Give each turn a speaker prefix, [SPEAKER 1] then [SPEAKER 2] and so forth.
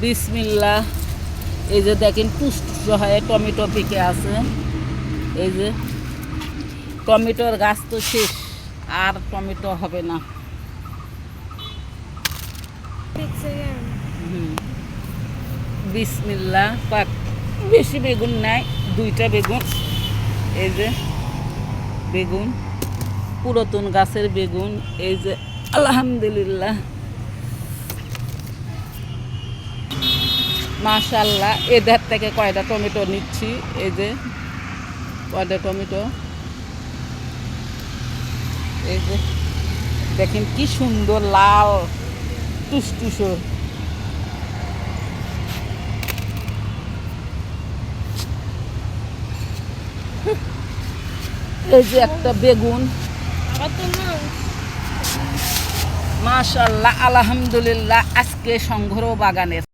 [SPEAKER 1] বিসমিল্লাহ। এই যে দেখেন পুষ্ট হয়ে টমেটো পেকে আছে। এই যে টমেটোর গাছ তো শেষ, আর টমেটো হবে না। বিসমিল্লাহ। পাক বেশি বেগুন নাই, 2টা বেগুন। এই যে বেগুন, পুরাতন গাছের বেগুন। এই যে আলহামদুলিল্লাহ, মাশাআল্লাহ। এদের থেকে কয়টা টমেটো নিচ্ছি। এই যে কয়টা টমেটো। এই যে দেখেন কি সুন্দর লাল টুসটুসো। এই যে একটা বেগুন। মাশাআল্লাহ, আলহামদুলিল্লাহ। আজকে সংগ্রহ বাগানের